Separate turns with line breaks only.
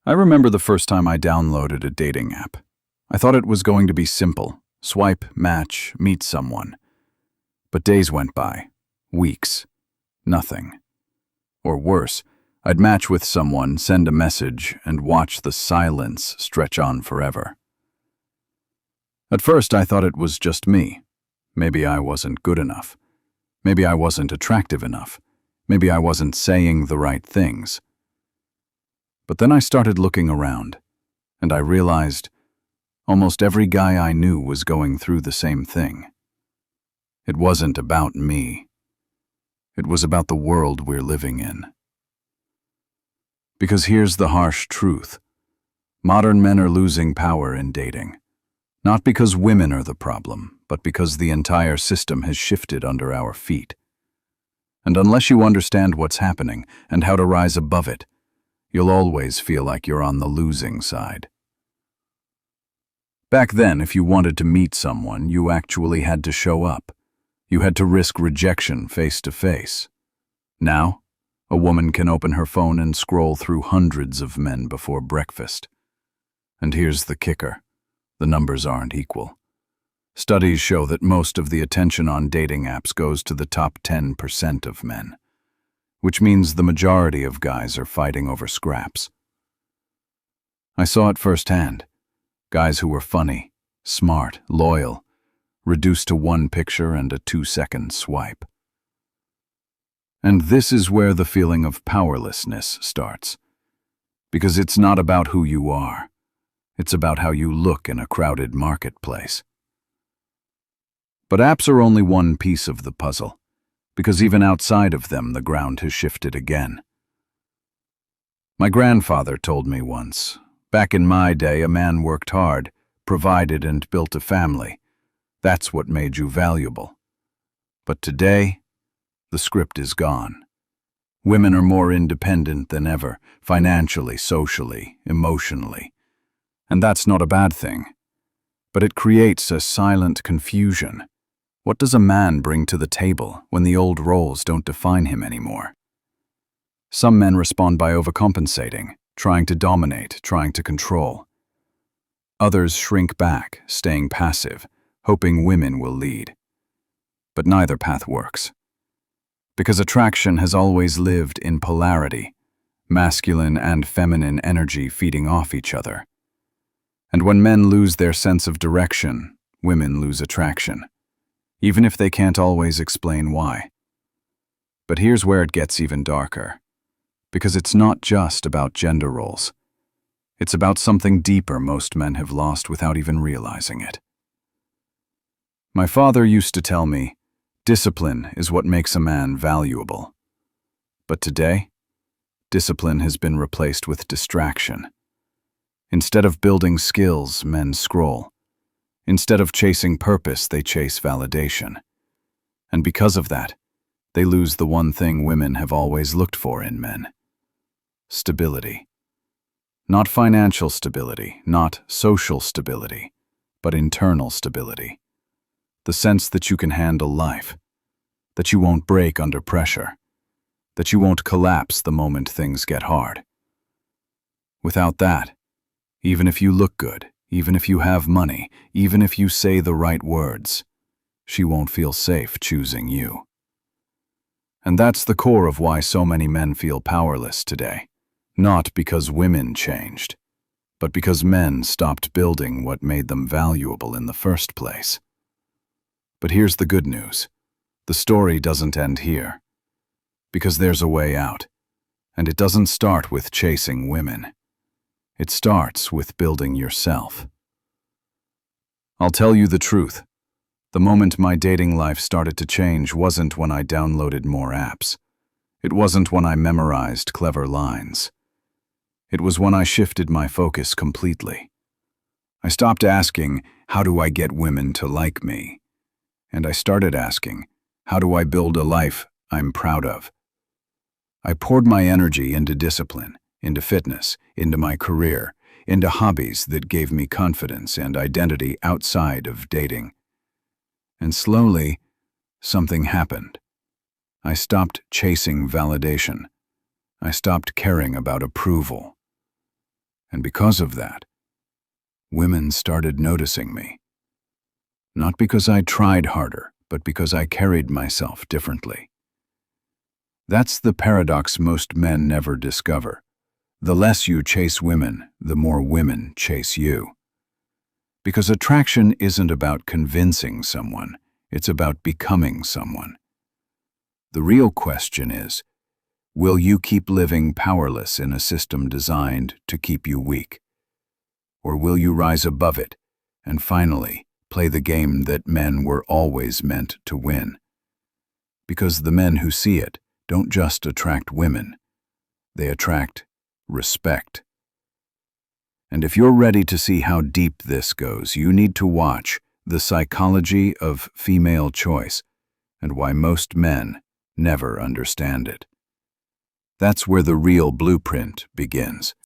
I remember the first time I downloaded a dating app. I thought it was going to be simple. Swipe, match, meet someone. But days went by. Weeks. Nothing. Or worse, I'd match with someone, send a message, and watch the silence stretch on forever. At first, I thought it was just me. Maybe I wasn't good enough. Maybe I wasn't attractive enough. Maybe I wasn't saying the right things. But then I started looking around, and I realized almost every guy I knew was going through the same thing. It wasn't about me. It was about the world we're living in. Because here's the harsh truth. Modern men are losing power in dating. Not because women are the problem, but because the entire system has shifted under our feet. And unless you understand what's happening and how to rise above it, you'll always feel like you're on the losing side. Back then, if you wanted to meet someone, you actually had to show up. You had to risk rejection face to face. Now, a woman can open her phone and scroll through hundreds of men before breakfast. And here's the kicker. The numbers aren't equal. Studies show that most of the attention on dating apps goes to the top 10% of men, which means the majority of guys are fighting over scraps. I saw it firsthand. Guys who were funny, smart, loyal, reduced to one picture and a 2-second swipe. And this is where the feeling of powerlessness starts. Because it's not about who you are. It's about how you look in a crowded marketplace. But apps are only one piece of the puzzle, because even outside of them, the ground has shifted again. My grandfather told me once, back in my day, a man worked hard, provided and built a family. That's what made you valuable. But today, the script is gone. Women are more independent than ever, financially, socially, emotionally. And that's not a bad thing. But it creates a silent confusion. What does a man bring to the table when the old roles don't define him anymore? Some men respond by overcompensating, trying to dominate, trying to control. Others shrink back, staying passive, hoping women will lead. But neither path works. Because attraction has always lived in polarity, masculine and feminine energy feeding off each other. And when men lose their sense of direction, women lose attraction, even if they can't always explain why. But here's where it gets even darker. Because it's not just about gender roles. It's about something deeper most men have lost without even realizing it. My father used to tell me, discipline is what makes a man valuable. But today, discipline has been replaced with distraction. Instead of building skills, men scroll. Instead of chasing purpose, they chase validation. And because of that, they lose the one thing women have always looked for in men. Stability. Not financial stability, not social stability, but internal stability. The sense that you can handle life, that you won't break under pressure, that you won't collapse the moment things get hard. Without that, even if you look good, even if you have money, even if you say the right words, she won't feel safe choosing you. And that's the core of why so many men feel powerless today. Not because women changed, but because men stopped building what made them valuable in the first place. But here's the good news. The story doesn't end here. Because there's a way out. And it doesn't start with chasing women. It starts with building yourself. I'll tell you the truth. The moment my dating life started to change wasn't when I downloaded more apps. It wasn't when I memorized clever lines. It was when I shifted my focus completely. I stopped asking, how do I get women to like me? And I started asking, how do I build a life I'm proud of? I poured my energy into discipline, into fitness, into my career, into hobbies that gave me confidence and identity outside of dating. And slowly, something happened. I stopped chasing validation. I stopped caring about approval. And because of that, women started noticing me. Not because I tried harder, but because I carried myself differently. That's the paradox most men never discover. The less you chase women, the more women chase you. Because attraction isn't about convincing someone, it's about becoming someone. The real question is, will you keep living powerless in a system designed to keep you weak? Or will you rise above it and finally play the game that men were always meant to win? Because the men who see it don't just attract women, they attract respect. And if you're ready to see how deep this goes, you need to watch The Psychology of Female Choice and Why Most Men Never Understand It. That's where the real blueprint begins.